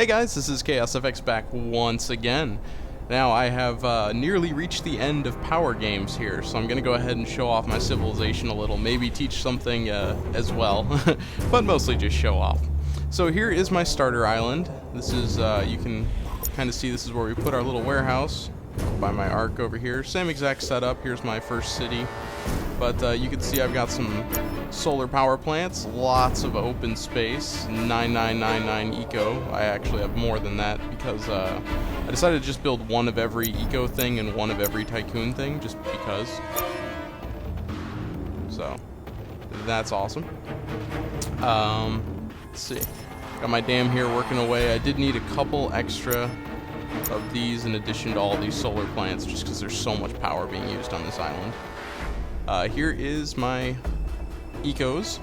Hey guys, this is ChaosFX back once again. Now I have nearly reached the end of power games here, so I'm going to go ahead and show off my civilization a little, maybe teach something as well, but mostly just show off. So here is my starter island. This is, you can kind of see this is where we put our little warehouse by my arc over here. Same exact setup. Here's my first city, but you can see I've got some solar power plants, lots of open space, 9999 eco. I actually have more than that because I decided to just build one of every eco thing and one of every tycoon thing just because. So that's awesome. Let's see. Got my dam here working away. I did need a couple extra of these in addition to all these solar plants just because there's so much power being used on this island. Here is my ecos.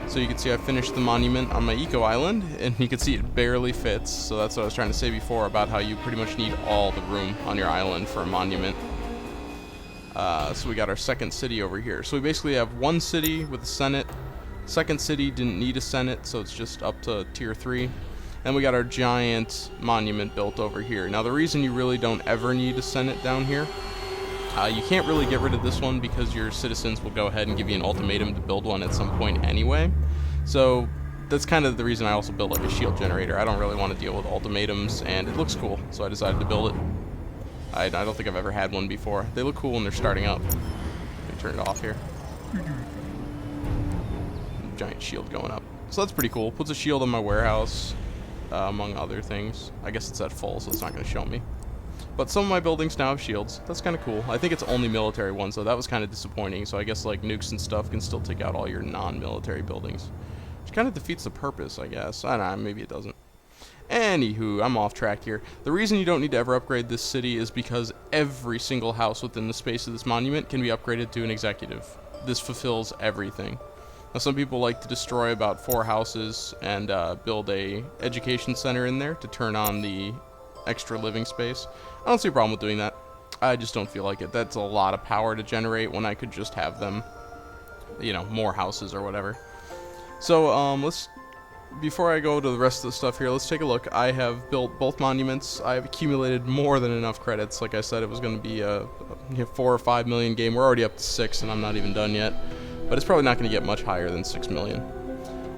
So you can see I finished the monument on my eco island, and you can see it barely fits. So that's what I was trying to say before about how you pretty much need all the room on your island for a monument. So we got our second city over here. So we basically have one city with a senate. Second city didn't need a senate, so it's just up to tier 3. And we got our giant monument built over here. Now the reason you really don't ever need a senate down here, you can't really get rid of this one because your citizens will go ahead and give you an ultimatum to build one at some point anyway. So that's kind of the reason I also built like a shield generator. I don't really want to deal with ultimatums, and it looks cool, so I decided to build it. I don't think I've ever had one before. They look cool when they're starting up. Let me turn it off here. Giant shield going up. So that's pretty cool. Puts a shield on my warehouse, among other things. I guess it's at full, so it's not going to show me. But some of my buildings now have shields. That's kind of cool. I think it's only military ones, so that was kind of disappointing. So I guess like nukes and stuff can still take out all your non-military buildings, which kind of defeats the purpose, I guess. I don't know, maybe it doesn't. Anywho, I'm off track here. The reason you don't need to ever upgrade this city is because every single house within the space of this monument can be upgraded to an executive. This fulfills everything. Now, some people like to destroy about 4 houses and build a education center in there to turn on the extra living space. I don't see a problem with doing that. I just don't feel like it. That's a lot of power to generate when I could just have them, you know, more houses or whatever. So before I go to the rest of the stuff here, let's take a look. I have built both monuments. I've accumulated more than enough credits. Like I said, it was going to be a 4 or 5 million game. We're already up to 6, and I'm not even done yet. But it's probably not going to get much higher than 6 million.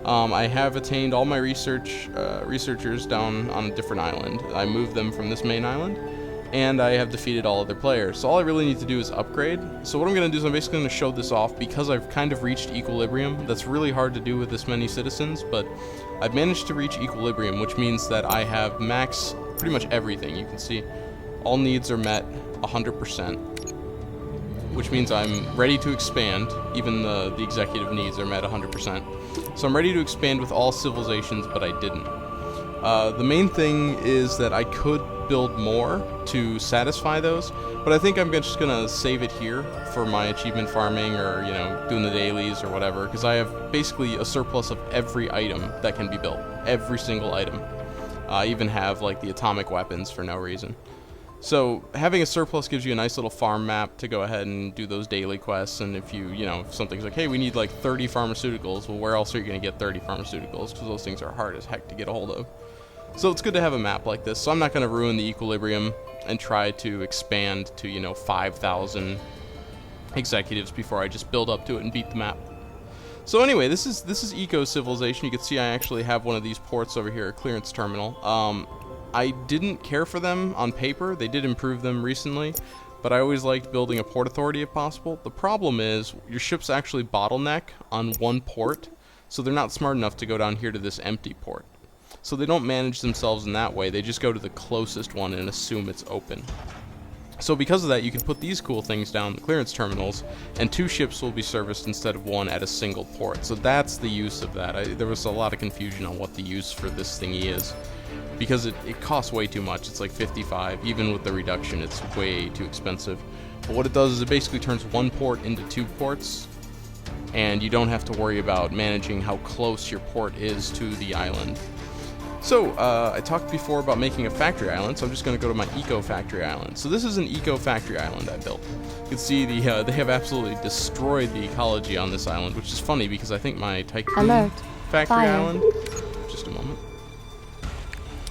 I have attained all my researchers down on a different island. I moved them from this main island, and I have defeated all other players. So all I really need to do is upgrade. So what I'm going to do is I'm basically going to show this off because I've kind of reached equilibrium. That's really hard to do with this many citizens, but I've managed to reach equilibrium, which means that I have max pretty much everything. You can see all needs are met 100%. Which means I'm ready to expand. Even the executive needs are met 100%. So I'm ready to expand with all civilizations, but I didn't. The main thing is that I could build more to satisfy those, but I think I'm just gonna save it here for my achievement farming or, you know, doing the dailies or whatever, because I have basically a surplus of every item that can be built. Every single item. I even have like the atomic weapons for no reason. So having a surplus gives you a nice little farm map to go ahead and do those daily quests, and if if something's like, hey, we need like 30 pharmaceuticals, well, where else are you going to get 30 pharmaceuticals? Because those things are hard as heck to get a hold of. So it's good to have a map like this. So I'm not going to ruin the equilibrium and try to expand to, 5,000 executives before I just build up to it and beat the map. So anyway, this is Eco Civilization. You can see I actually have one of these ports over here, a clearance terminal. I didn't care for them on paper. They did improve them recently, but I always liked building a port authority if possible. The problem is your ships actually bottleneck on one port, so they're not smart enough to go down here to this empty port. So they don't manage themselves in that way. They just go to the closest one and assume it's open. So because of that, you can put these cool things down, the clearance terminals, and 2 ships will be serviced instead of 1 at a single port. So that's the use of that. There was a lot of confusion on what the use for this thingy is, because it costs way too much. It's like 55. Even with the reduction, it's way too expensive. But what it does is it basically turns 1 port into 2 ports, and you don't have to worry about managing how close your port is to the island. So, I talked before about making a factory island, so I'm just going to go to my eco factory island. So this is an eco factory island I built. You can see they have absolutely destroyed the ecology on this island, which is funny because I think my tycoon factory island, just a moment,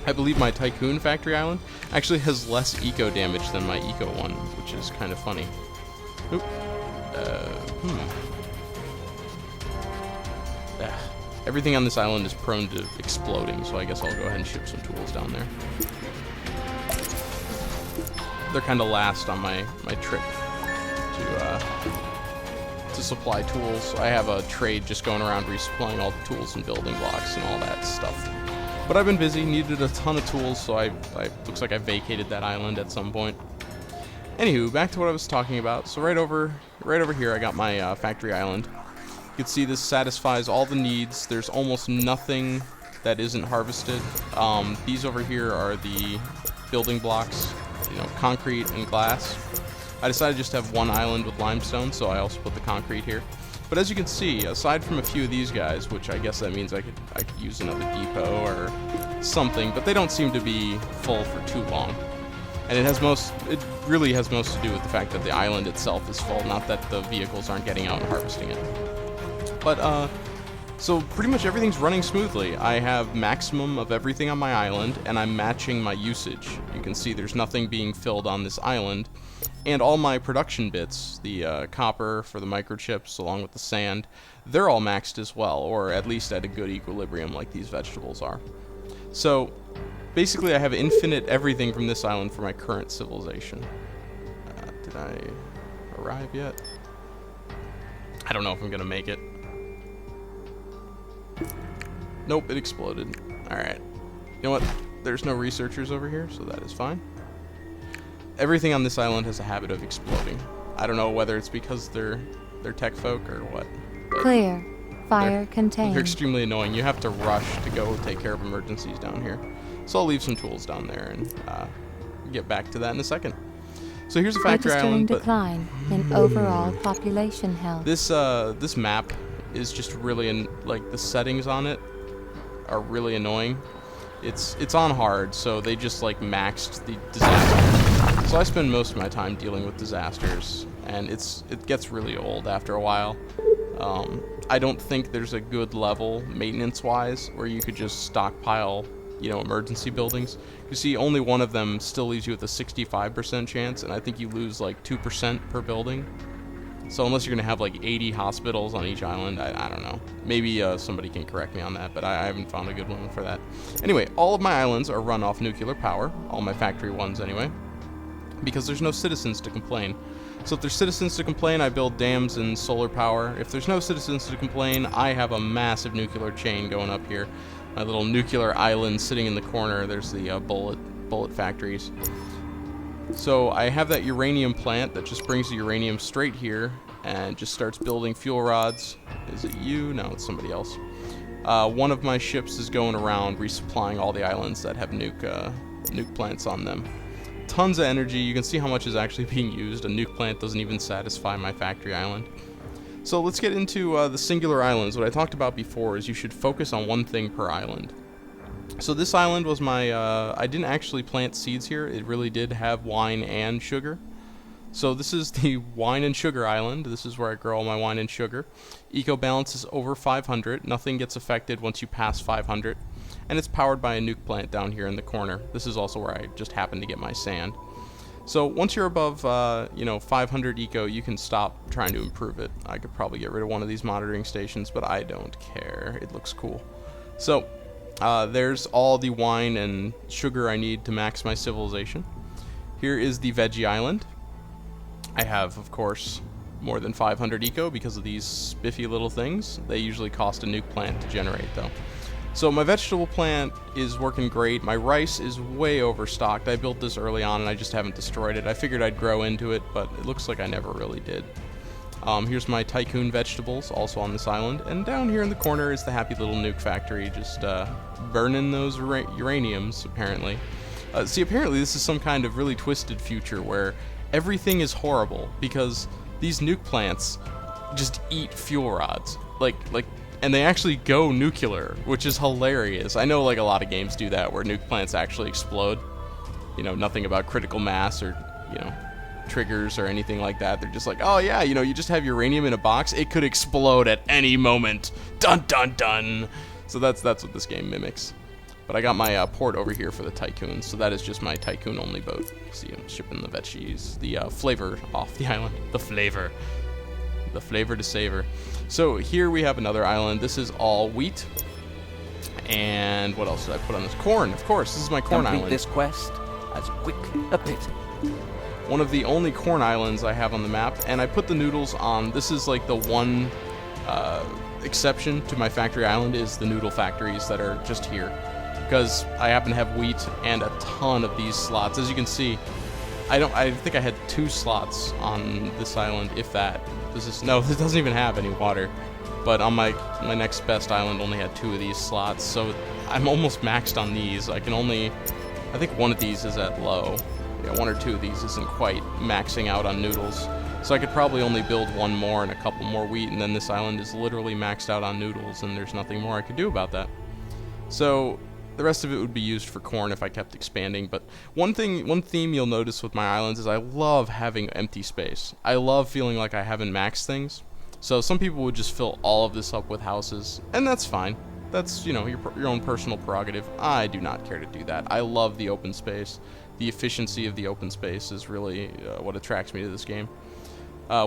I believe my Tycoon Factory Island actually has less eco damage than my eco one, which is kind of funny. Oop. Everything on this island is prone to exploding, so I guess I'll go ahead and ship some tools down there. They're kind of last on my trip to supply tools. I have a trade just going around resupplying all the tools and building blocks and all that stuff. But I've been busy, needed a ton of tools, so I looks like I vacated that island at some point. Anywho, back to what I was talking about. So right over here, I got my factory island. You can see this satisfies all the needs. There's almost nothing that isn't harvested. These over here are the building blocks, concrete and glass. I decided just to have one island with limestone, so I also put the concrete here. But as you can see, aside from a few of these guys, which I guess that means I could use another depot or something, but they don't seem to be full for too long. And it really has most to do with the fact that the island itself is full, not that the vehicles aren't getting out and harvesting it. But so pretty much everything's running smoothly. I have maximum of everything on my island, and I'm matching my usage. You can see there's nothing being filled on this island. And all my production bits, the copper for the microchips along with the sand, they're all maxed as well, or at least at a good equilibrium like these vegetables are. So basically I have infinite everything from this island for my current civilization. Did I arrive yet? I don't know if I'm going to make it. Nope, it exploded. Alright. You know what? There's no researchers over here, so that is fine. Everything on this island has a habit of exploding. I don't know whether it's because they're tech folk or what. Clear. Fire contained. They're extremely annoying. You have to rush to go take care of emergencies down here. So I'll leave some tools down there and get back to that in a second. So here's a factory island. Decline in overall population health. This map is just really the settings on it are really annoying. It's on hard, so they just maxed the disaster. So I spend most of my time dealing with disasters, and it gets really old after a while. I don't think there's a good level maintenance-wise where you could just stockpile, emergency buildings. You see, only one of them still leaves you with a 65% chance, and I think you lose 2% per building. So unless you're going to have 80 hospitals on each island, I don't know. Maybe somebody can correct me on that, but I haven't found a good one for that. Anyway, all of my islands are run off nuclear power, all my factory ones anyway, because there's no citizens to complain. So if there's citizens to complain, I build dams and solar power. If there's no citizens to complain, I have a massive nuclear chain going up here. My little nuclear island sitting in the corner. There's the bullet factories. So I have that uranium plant that just brings the uranium straight here and just starts building fuel rods. Is it you? No, it's somebody else. One of my ships is going around resupplying all the islands that have nuke plants on them. Tons of energy. You can see how much is actually being used. A nuke plant doesn't even satisfy my factory island. So let's get into the singular islands. What I talked about before is you should focus on one thing per island. So this island was my, I didn't actually plant seeds here. It really did have wine and sugar. So this is the wine and sugar island. This is where I grow all my wine and sugar. Eco balance is over 500. Nothing gets affected once you pass 500. And it's powered by a nuke plant down here in the corner. This is also where I just happened to get my sand. So once you're above, 500 eco, you can stop trying to improve it. I could probably get rid of one of these monitoring stations, but I don't care. It looks cool. So there's all the wine and sugar I need to max my civilization. Here is the veggie island. I have, of course, more than 500 eco because of these spiffy little things. They usually cost a nuke plant to generate, though. So my vegetable plant is working great. My rice is way overstocked. I built this early on and I just haven't destroyed it. I figured I'd grow into it, but it looks like I never really did. Here's my Tycoon vegetables, also on this island. And down here in the corner is the happy little nuke factory, just burning those uraniums, apparently. See, apparently this is some kind of really twisted future where everything is horrible because these nuke plants just eat fuel rods. And they actually go nuclear, which is hilarious. I know a lot of games do that where nuke plants actually explode. Nothing about critical mass or, triggers or anything like that. They're just oh yeah, you just have uranium in a box. It could explode at any moment. Dun dun dun. So that's what this game mimics. But I got my port over here for the Tycoon, so that is just my Tycoon-only boat. See, I'm shipping the veggies, the flavor off the island. The flavor to savor. So here we have another island. This is all wheat. And what else did I put on this? Corn, of course. This is my corn island. Complete this quest as quickly a pity. One of the only corn islands I have on the map, and I put the noodles on. This is like the one exception to my factory island is the noodle factories that are just here, because I happen to have wheat and a ton of these slots. As you can see, I think I had 2 slots on this island, if that. This doesn't even have any water. But on my next best island only had 2 of these slots, so I'm almost maxed on these. I think one of these is at low. Yeah, 1 or 2 of these isn't quite maxing out on noodles. So I could probably only build 1 more and a couple more wheat, and then this island is literally maxed out on noodles, and there's nothing more I could do about that. So the rest of it would be used for corn if I kept expanding. But one theme you'll notice with my islands is I love having empty space. I love feeling like I haven't maxed things. So some people would just fill all of this up with houses, and that's fine. That's, your own personal prerogative. I do not care to do that. I love the open space. The efficiency of the open space is really what attracts me to this game.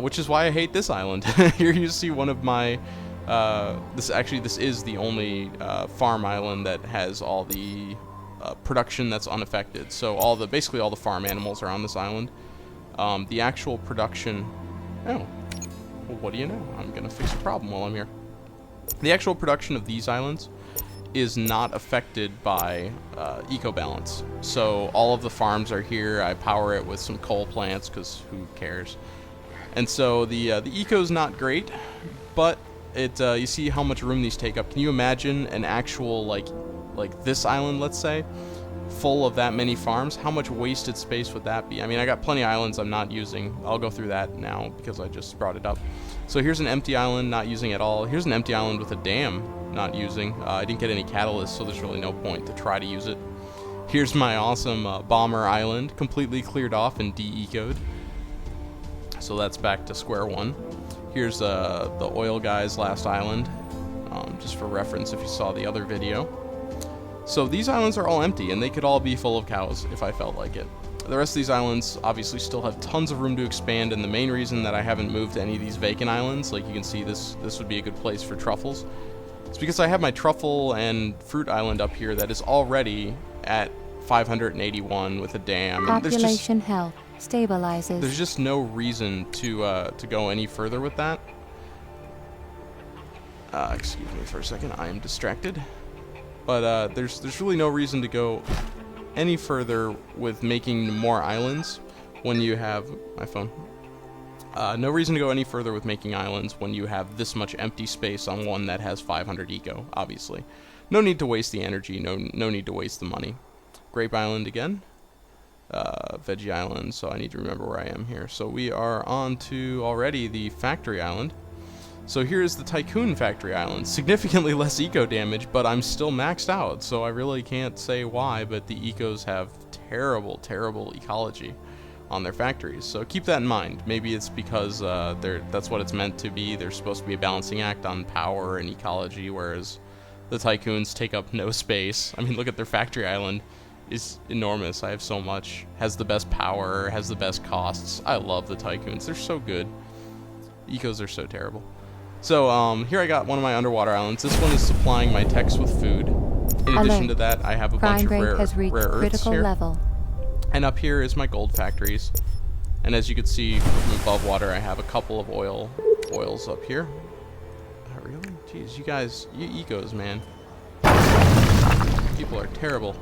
Which is why I hate this island. Here you see one of my... this is the only farm island that has all the production that's unaffected. So basically all the farm animals are on this island. The actual production... Oh. Well, what do you know? I'm going to fix a problem while I'm here. The actual production of these islands is not affected by eco-balance. So all of the farms are here. I power it with some coal plants because who cares? And so the eco's not great, but you see how much room these take up. Can you imagine an actual like this island, let's say, full of that many farms? How much wasted space would that be? I mean, I got plenty of islands I'm not using. I'll go through that now because I just brought it up. So here's an empty island not using at all. Here's an empty island with a dam not using. I didn't get any catalyst, so there's really no point to try to use it. Here's my awesome bomber island, completely cleared off and de-ecoed. So that's back to square one. Here's the oil guy's last island, just for reference if you saw the other video. So these islands are all empty, and they could all be full of cows if I felt like it. The rest of these islands obviously still have tons of room to expand, and the main reason that I haven't moved to any of these vacant islands, like you can see this would be a good place for truffles, it's because I have my truffle and fruit island up here that is already at 581 with a dam. Population health stabilizes. There's just no reason to go any further with that. Excuse me for a second, I am distracted. But there's really no reason to go any further with making more islands when you have my phone. No reason to go any further with making islands when you have this much empty space on one that has 500 eco, obviously. No need to waste the energy, no need to waste the money. Grape Island again. Veggie Island, so I need to remember where I am here. So we are on to already the Factory Island. So here's the Tycoon Factory Island. Significantly less eco damage, but I'm still maxed out, so I really can't say why, but the ecos have terrible, terrible ecology on their factories. So keep that in mind. Maybe it's because that's what it's meant to be. There's supposed to be a balancing act on power and ecology, whereas the Tycoons take up no space. I mean, look at their Factory Island. Is enormous. I have so much. Has the best power, has the best costs. I love the Tycoons. They're so good. Ecos are so terrible. So here I got one of my underwater islands. This one is supplying my techs with food. In addition to that, I have a bunch of rare earths here. Level. And up here is my gold factories. And as you can see from above water, I have a couple of oils up here. Oh, really? Jeez, you guys, you ecos, man. People are terrible.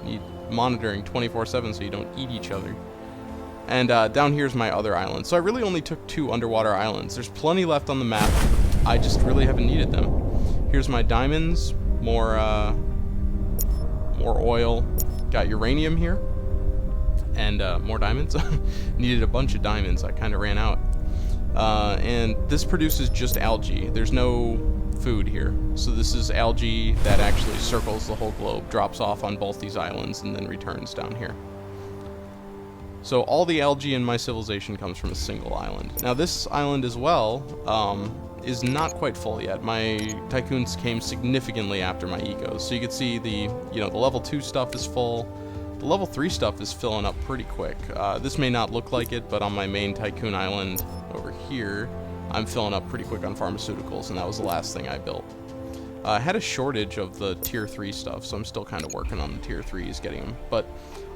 Need monitoring 24/7 so you don't eat each other. And down here's my other island. So I really only took 2 underwater islands. There's plenty left on the map. I just really haven't needed them. Here's my diamonds. More oil. Got uranium here. And more diamonds. Needed a bunch of diamonds. I kind of ran out. And this produces just algae. There's no food here. So this is algae that actually circles the whole globe, drops off on both these islands, and then returns down here. So all the algae in my civilization comes from a single island. Now this island as well is not quite full yet. My tycoons came significantly after my ecos. So you can see the level 2 stuff is full. The level 3 stuff is filling up pretty quick. This may not look like it, but on my main tycoon island over here, I'm filling up pretty quick on pharmaceuticals, and that was the last thing I built. I had a shortage of the tier 3 stuff, so I'm still kind of working on the tier 3s, getting them. But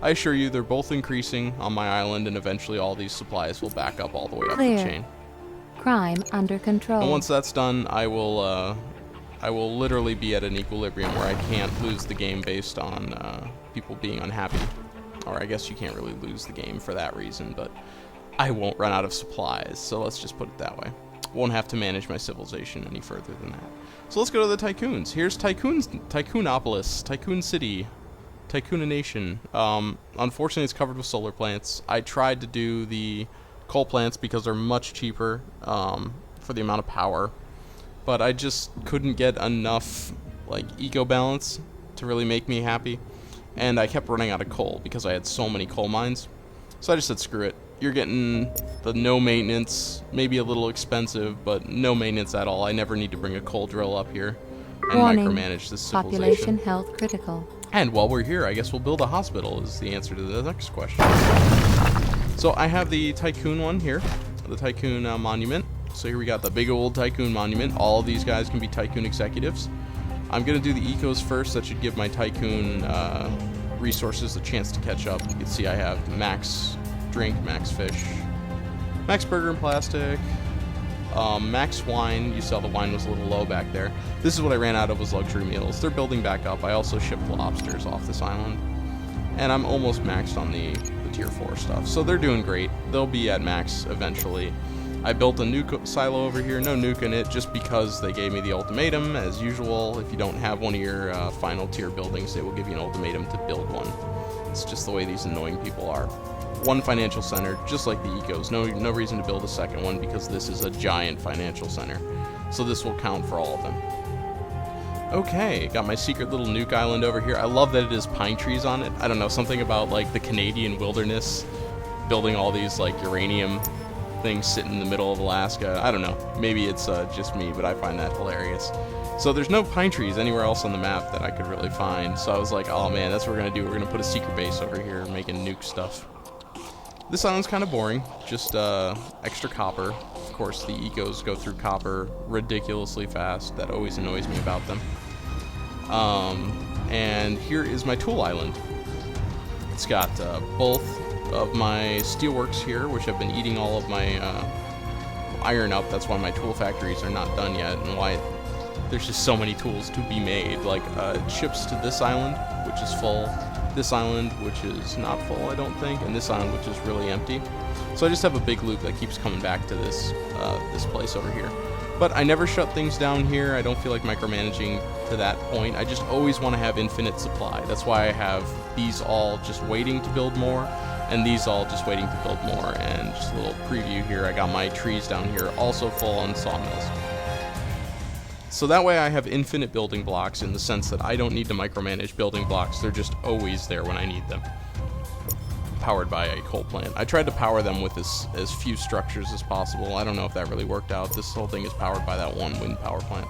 I assure you, they're both increasing on my island, and eventually all these supplies will back up all the way up the chain. Crime under control. And once that's done, I will literally be at an equilibrium where I can't lose the game based on people being unhappy. Or I guess you can't really lose the game for that reason, but I won't run out of supplies, so let's just put it that way. Won't have to manage my civilization any further than that. So let's go to the tycoons. Here's Tycoonopolis, Tycoon City, Tycoonation. Unfortunately, it's covered with solar plants. I tried to do the coal plants because they're much cheaper for the amount of power, but I just couldn't get enough eco balance to really make me happy, and I kept running out of coal because I had so many coal mines. So I just said, screw it. You're getting the no maintenance, maybe a little expensive, but no maintenance at all. I never need to bring a coal drill up here and micromanage this civilization. Population health critical. And while we're here, I guess we'll build a hospital is the answer to the next question. So I have the Tycoon one here, the Tycoon monument. So here we got the big old Tycoon monument. All of these guys can be Tycoon executives. I'm going to do the ecos first. That should give my Tycoon resources a chance to catch up. You can see I have max drink, max fish, max burger and plastic, max wine. You saw the wine was a little low back there. This is what I ran out of, was luxury meals. They're building back up. I also shipped lobsters off this island, and I'm almost maxed on the tier 4 stuff, so they're doing great. They'll be at max eventually. I built a nuke silo over here, no nuke in it, just because they gave me the ultimatum. As usual, if you don't have one of your final tier buildings, they will give you an ultimatum to build one. It's just the way these annoying people are. One financial center, just like the ecos. No reason to build a second one because this is a giant financial center. So this will count for all of them. Okay, got my secret little nuke island over here. I love that it is pine trees on it. I don't know, something about the Canadian wilderness, building all these uranium things sitting in the middle of Alaska. I don't know, maybe it's just me, but I find that hilarious. So there's no pine trees anywhere else on the map that I could really find. So I was like, oh man, that's what we're gonna do. We're gonna put a secret base over here making nuke stuff. This island's kind of boring, just extra copper. Of course, the ecos go through copper ridiculously fast. That always annoys me about them. And here is my tool island. It's got both of my steelworks here, which have been eating all of my iron up. That's why my tool factories are not done yet, and why there's just so many tools to be made. It ships to this island, which is full. This island, which is not full, I don't think, and this island, which is really empty. So I just have a big loop that keeps coming back to this this place over here. But I never shut things down here. I don't feel like micromanaging to that point. I just always want to have infinite supply. That's why I have these all just waiting to build more, and these all just waiting to build more. And just a little preview here, I got my trees down here also full on sawmills. So that way I have infinite building blocks in the sense that I don't need to micromanage building blocks. They're just always there when I need them. Powered by a coal plant. I tried to power them with as few structures as possible. I don't know if that really worked out. This whole thing is powered by that one wind power plant.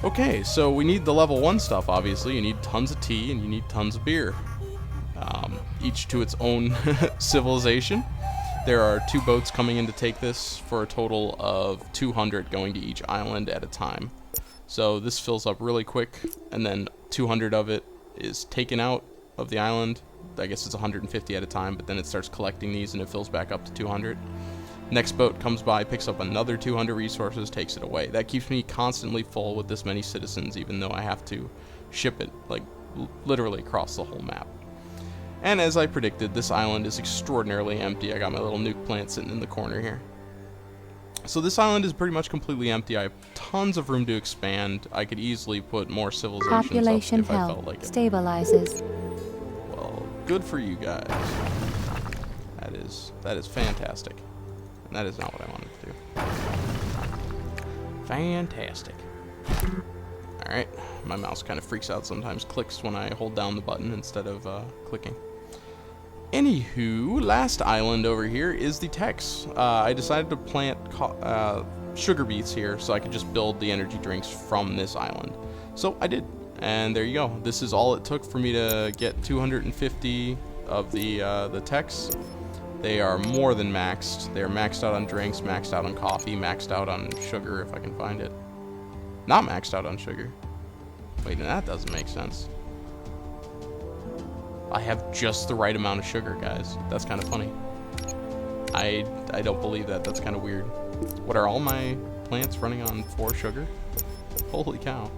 Okay, so we need the level 1 stuff, obviously. You need tons of tea and you need tons of beer. Each to its own civilization. There are 2 boats coming in to take this for a total of 200 going to each island at a time. So this fills up really quick, and then 200 of it is taken out of the island. I guess it's 150 at a time, but then it starts collecting these and it fills back up to 200. Next boat comes by, picks up another 200 resources, takes it away. That keeps me constantly full with this many citizens, even though I have to ship it literally across the whole map. And as I predicted, this island is extraordinarily empty. I got my little nuke plant sitting in the corner here. So this island is pretty much completely empty. I have tons of room to expand. I could easily put more civilizations Population up if I felt like it. Stabilizes. Well, good for you guys. That is fantastic. And that is not what I wanted to do. Fantastic. Alright, my mouse kind of freaks out sometimes, clicks when I hold down the button instead of clicking. Anywho, last island over here is the Tex. I decided to plant sugar beets here so I could just build the energy drinks from this island. So I did, and there you go. This is all it took for me to get 250 of the Tex. They are more than maxed. They're maxed out on drinks, maxed out on coffee, maxed out on sugar if I can find it. Not maxed out on sugar. Wait, that doesn't make sense. I have just the right amount of sugar, guys. That's kind of funny. I don't believe that. That's kind of weird. What are all my plants running on 4 sugar? Holy cow.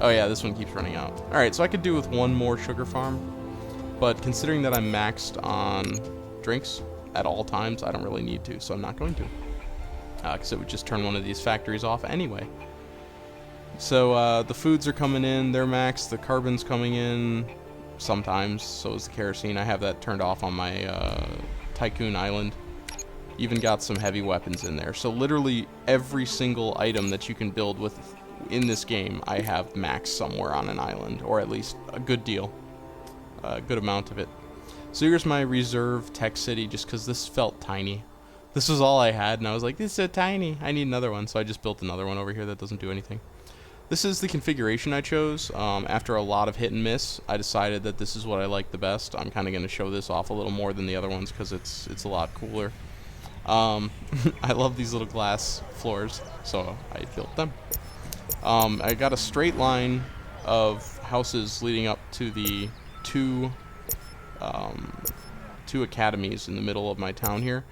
Oh yeah, this one keeps running out. Alright, so I could do with 1 more sugar farm. But considering that I'm maxed on drinks at all times, I don't really need to, so I'm not going to. Because it would just turn one of these factories off anyway. So the foods are coming in, they're maxed, the carbon's coming in sometimes, so is the kerosene. I have that turned off on my Tycoon Island. Even got some heavy weapons in there. So literally every single item that you can build with in this game, I have maxed somewhere on an island, or at least a good deal. A good amount of it. So here's my reserve tech city, just because this felt tiny. This was all I had, and I was like, this is so tiny. I need another one, so I just built another one over here that doesn't do anything. This is the configuration I chose. After a lot of hit and miss, I decided that this is what I like the best. I'm kind of going to show this off a little more than the other ones because it's a lot cooler. I love these little glass floors, so I built them. I got a straight line of houses leading up to the two academies in the middle of my town here.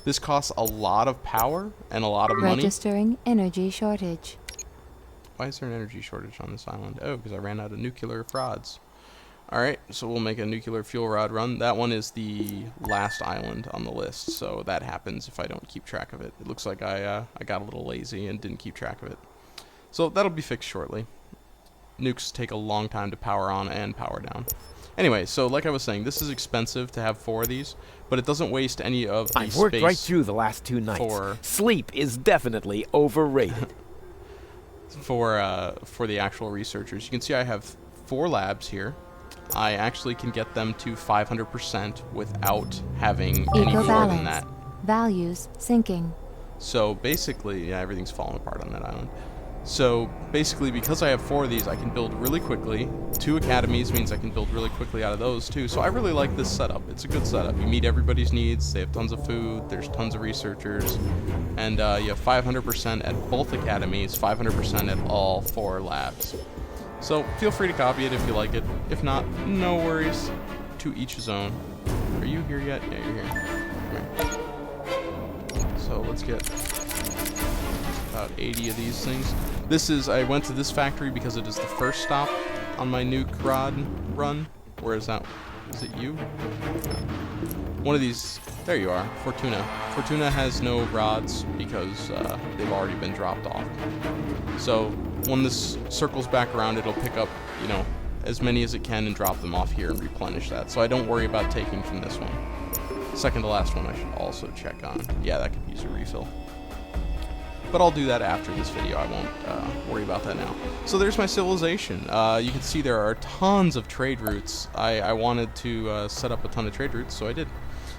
This costs a lot of power and a lot of money. Registering energy shortage. Why is there an energy shortage on this island? Oh, because I ran out of nuclear rods. Alright, so we'll make a nuclear fuel rod run. That one is the last island on the list, so that happens if I don't keep track of it. It looks like I got a little lazy and didn't keep track of it. So that'll be fixed shortly. Nukes take a long time to power on and power down. Anyway, so like I was saying, this is expensive to have 4 of these, but it doesn't waste any of the I've worked space right through the last 2 nights. for Sleep is definitely overrated. for the actual researchers. You can see I have 4 labs here. I actually can get them to 500% without having any more than that. Values sinking. So basically, yeah, everything's falling apart on that island. So basically, because I have 4 of these, I can build really quickly. 2 academies means I can build really quickly out of those too. So I really like this setup. It's a good setup. You meet everybody's needs. They have tons of food. There's tons of researchers. And you have 500% at both academies, 500% at all 4 labs. So feel free to copy it if you like it. If not, no worries. To each his own. Are you here yet? Yeah, you're here. Come here. So let's get about 80 of these things. I went to this factory because it is the first stop on my nuke rod run. Where is that? Is it you? One of these. There you are. Fortuna. Fortuna has no rods because they've already been dropped off. So when this circles back around, it'll pick up, you know, as many as it can and drop them off here and replenish that. So I don't worry about taking from this one. Second to last one I should also check on. Yeah, that could use a refill. But I'll do that after this video. I won't worry about that now. So there's my civilization. You can see there are tons of trade routes. I wanted to set up a ton of trade routes, so I did.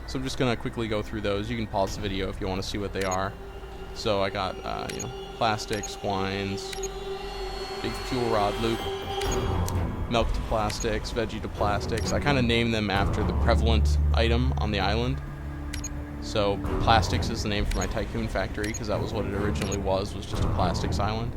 So I'm just going to quickly go through those. You can pause the video if you want to see what they are. So I got, you know, plastics, wines, big fuel rod loop, milk to plastics, veggie to plastics. I kind of named them after the prevalent item on the island. So plastics is the name for my Tycoon factory because that was what it originally was just a plastics island.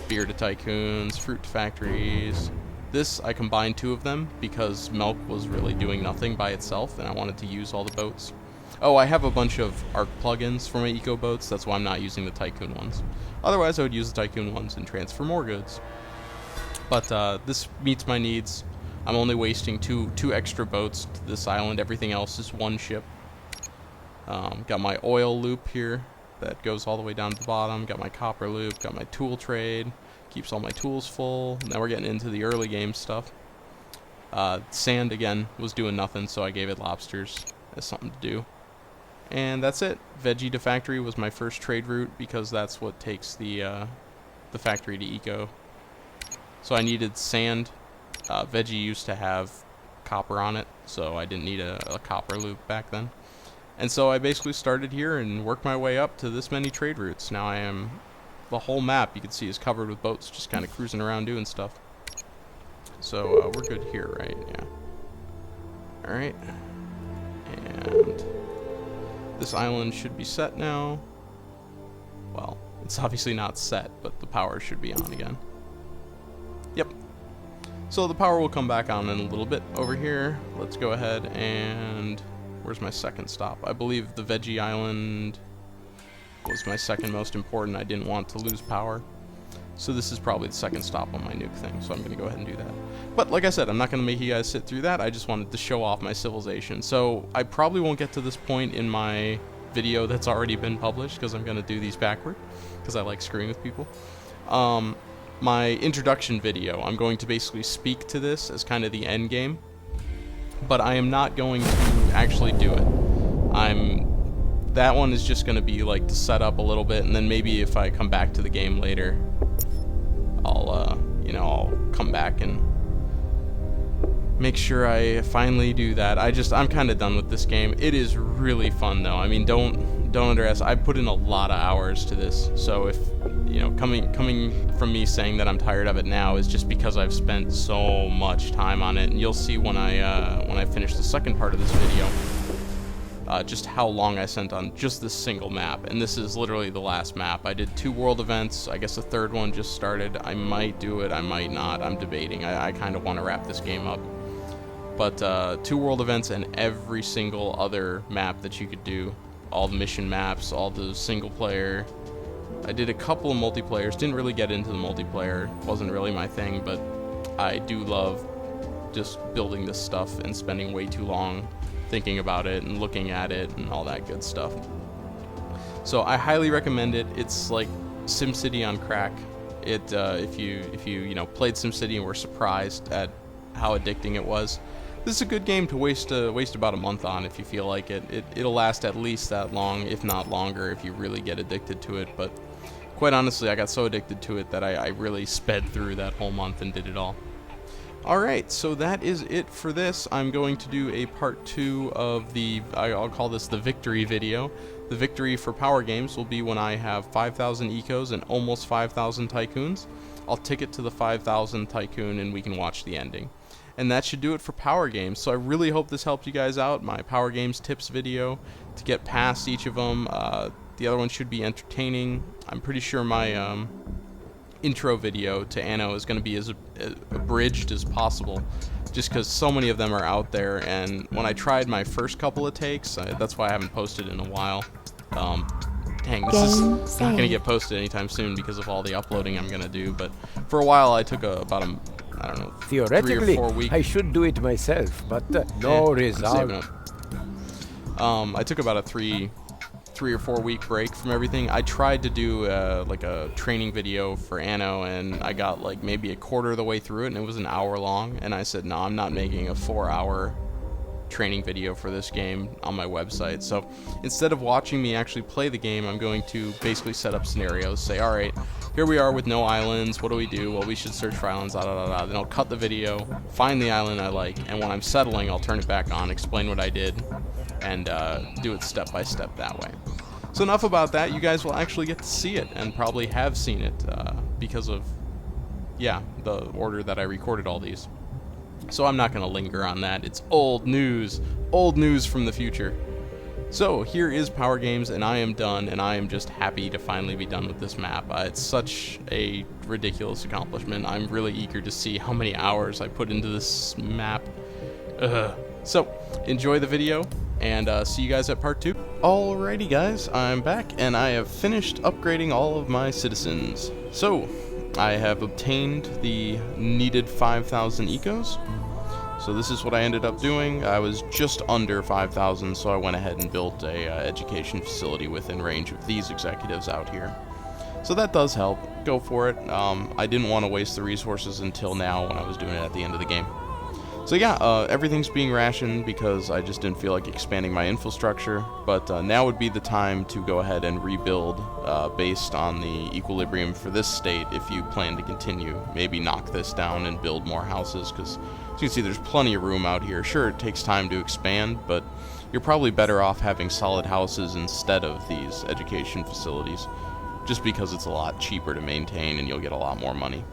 Beer to tycoons, fruit to factories. This, I combined 2 of them because milk was really doing nothing by itself and I wanted to use all the boats. Oh, I have a bunch of ARC plugins for my eco boats. That's why I'm not using the Tycoon ones. Otherwise, I would use the Tycoon ones and transfer more goods. But this meets my needs. I'm only wasting two extra boats to this island. Everything else is 1 ship. Got my oil loop here that goes all the way down to the bottom. Got my copper loop. Got my tool trade. Keeps all my tools full. Now we're getting into the early game stuff. Sand, again, was doing nothing, so I gave it lobsters as something to do. And that's it. Veggie to factory was my first trade route because that's what takes the factory to eco. So I needed sand. Veggie used to have copper on it, so I didn't need a copper loop back then. And so I basically started here and worked my way up to this many trade routes. Now I am, the whole map you can see is covered with boats just kind of cruising around doing stuff. So we're good here, right? Yeah. Alright. And this island should be set now. Well, it's obviously not set, but the power should be on again. Yep. So the power will come back on in a little bit over here. Let's go ahead and... Where's my second stop? I believe the Veggie Island was my second most important. I didn't want to lose power. So this is probably the second stop on my nuke thing, so I'm going to go ahead and do that. But like I said, I'm not going to make you guys sit through that. I just wanted to show off my civilization. So I probably won't get to this point in my video that's already been published, because I'm going to do these backward, because I like screwing with people. My introduction video, I'm going to basically speak to this as kind of the end game. But I am not going to actually do it. That one is just going to be like to set up a little bit, and then maybe if I come back to the game later, I'll come back and make sure I finally do that. I'm kind of done with this game. It is really fun though. I mean, don't underestimate. I put in a lot of hours to this, so if coming from me saying that I'm tired of it now is just because I've spent so much time on it, and you'll see when I finish the second part of this video just how long I spent on just this single map. And this is literally the last map. I did 2 world events. I guess the third one just started. I might do it, I might not. I'm debating. I kind of want to wrap this game up. But 2 world events and every single other map that you could do. All the mission maps, all the single player. I did a couple of multiplayers, didn't really get into the multiplayer, wasn't really my thing, but I do love just building this stuff and spending way too long thinking about it and looking at it and all that good stuff. So I highly recommend it. It's like SimCity on crack. If you played SimCity and were surprised at how addicting it was, this is a good game to waste about a month on if you feel like it. It'll last at least that long, if not longer, if you really get addicted to it. But quite honestly, I got so addicted to it that I really sped through that whole month and did it all. Alright, so that is it for this. I'm going to do a part 2 of I'll call this the victory video. The victory for Power Games will be when I have 5,000 ecos and almost 5,000 tycoons. I'll ticket to the 5,000 tycoon and we can watch the ending. And that should do it for Power Games. So I really hope this helped you guys out, my Power Games tips video, to get past each of them. The other one should be entertaining. I'm pretty sure my intro video to Anno is going to be as abridged as possible, just because so many of them are out there. And when I tried my first couple of takes, that's why I haven't posted in a while. Dang, this is not going to get posted anytime soon because of all the uploading I'm going to do. But for a while, I took about I don't know, Theoretically, 3 or 4 weeks. I should do it myself, but no result. I took about a 3 or 4 week break from everything. I tried to do like a training video for Anno, and I got like maybe a quarter of the way through it, and it was an hour long. And I said, no, I'm not making a 4-hour training video for this game on my website. So instead of watching me actually play the game, I'm going to basically set up scenarios, say, all right, here we are with no islands, what do we do? Well, we should search for islands, Then I'll cut the video, find the island I like, and when I'm settling, I'll turn it back on, explain what I did, and do it step by step that way. So enough about that. You guys will actually get to see it, and probably have seen it because of, the order that I recorded all these. So I'm not going to linger on that. It's old news from the future. So here is Power Games, and I am done, and I am just happy to finally be done with this map. It's such a ridiculous accomplishment. I'm really eager to see how many hours I put into this map. So enjoy the video, and see you guys at part 2. Alrighty guys, I'm back, and I have finished upgrading all of my citizens. So I have obtained the needed 5,000 ecos. So this is what I ended up doing. I was just under 5,000, so I went ahead and built a education facility within range of these executives out here. So that does help. Go for it. I didn't want to waste the resources until now when I was doing it at the end of the game. So yeah, everything's being rationed because I just didn't feel like expanding my infrastructure, but now would be the time to go ahead and rebuild based on the equilibrium for this state if you plan to continue. Maybe knock this down and build more houses, because as you can see there's plenty of room out here. Sure, it takes time to expand, but you're probably better off having solid houses instead of these education facilities, just because it's a lot cheaper to maintain and you'll get a lot more money.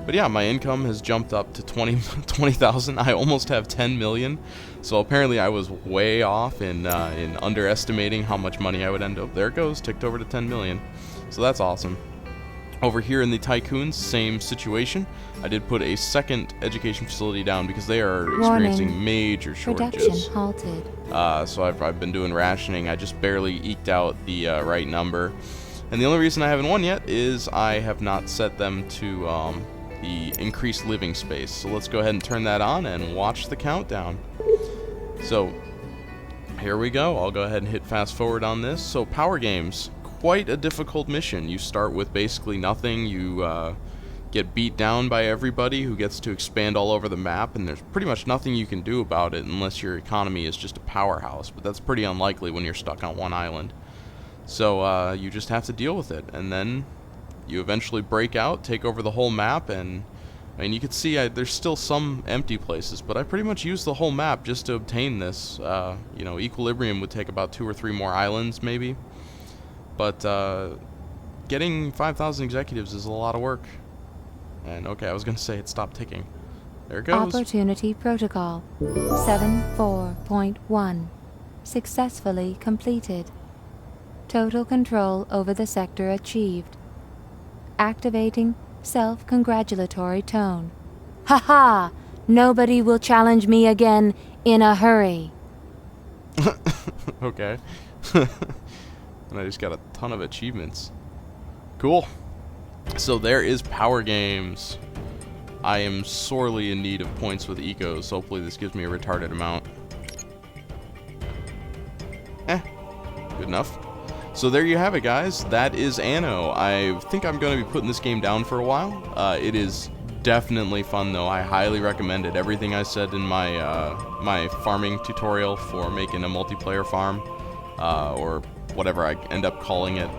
But yeah, my income has jumped up to 20,000. I almost have 10 million. So apparently I was way off in underestimating how much money I would end up. There it goes, ticked over to 10 million. So that's awesome. Over here in the Tycoons, same situation. I did put a second education facility down because they are experiencing major shortages. Production halted. So I've been doing rationing. I just barely eked out the right number. And the only reason I haven't won yet is I have not set them to the increased living space. So let's go ahead and turn that on and watch the countdown. So here we go. I'll go ahead and hit fast forward on this. So power games, quite a difficult mission. You start with basically nothing. You get beat down by everybody who gets to expand all over the map, and there's pretty much nothing you can do about it unless your economy is just a powerhouse. But that's pretty unlikely when you're stuck on one island. So you just have to deal with it, and then you eventually break out, take over the whole map, and I mean, you can see there's still some empty places, but I pretty much used the whole map just to obtain this. You know, equilibrium would take about 2 or 3 more islands, maybe, but getting 5,000 executives is a lot of work. And okay, I was gonna say it stopped ticking. There it goes. Opportunity Protocol 74.1 successfully completed. Total control over the sector achieved. Activating self-congratulatory tone. Ha ha! Nobody will challenge me again in a hurry. Okay. And I just got a ton of achievements. Cool. So there is power games. I am sorely in need of points with ecos. Hopefully this gives me a retarded amount. Good enough. So there you have it, guys. That is Anno. I think I'm going to be putting this game down for a while. It is definitely fun, though. I highly recommend it. Everything I said in my my farming tutorial for making a multiplayer farm, or whatever I end up calling it,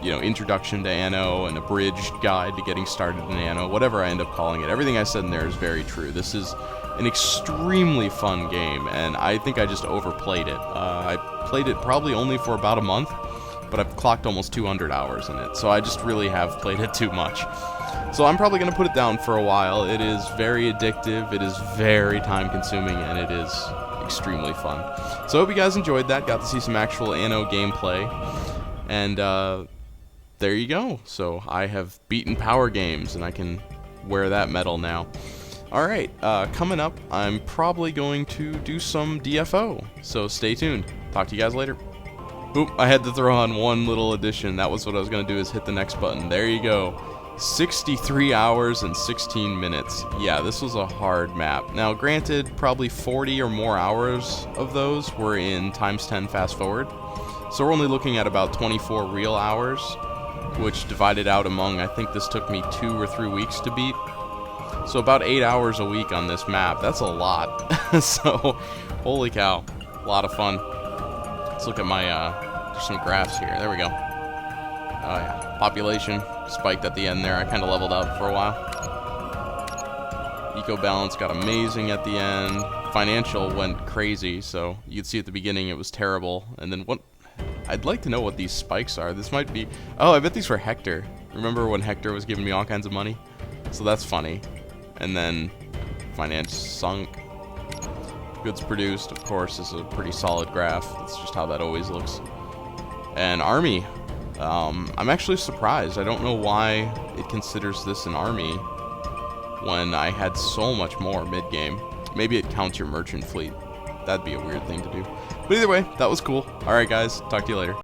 you know, introduction to Anno, an abridged guide to getting started in Anno, whatever I end up calling it. Everything I said in there is very true. This is an extremely fun game, and I think I just overplayed it. I played it probably only for about a month, but I've clocked almost 200 hours in it, so I just really have played it too much. So I'm probably going to put it down for a while. It is very addictive, it is very time-consuming, and it is extremely fun. So I hope you guys enjoyed that, got to see some actual Anno gameplay, and there you go. So I have beaten power games, and I can wear that medal now. Alright, coming up, I'm probably going to do some DFO, so stay tuned. Talk to you guys later. Oop, I had to throw on one little addition. That was what I was going to do, is hit the next button. There you go. 63 hours and 16 minutes. Yeah, this was a hard map. Now, granted, probably 40 or more hours of those were in ×10 fast forward. So we're only looking at about 24 real hours, which divided out among, I think this took me 2 or 3 weeks to beat. So about 8 hours a week on this map. That's a lot. So, holy cow. A lot of fun. Let's look at my, there's some graphs here. There we go. Oh yeah. Population spiked at the end there. I kind of leveled up for a while. Eco balance got amazing at the end. Financial went crazy, so you could see at the beginning it was terrible. And then what? I'd like to know what these spikes are. This might be... Oh, I bet these were Hector. Remember when Hector was giving me all kinds of money? So that's funny. And then finance sunk. Goods produced, of course, is a pretty solid graph. That's just how that always looks. And army. I'm actually surprised. I don't know why it considers this an army when I had so much more mid-game. Maybe it counts your merchant fleet. That'd be a weird thing to do. But either way, that was cool. Alright guys, talk to you later.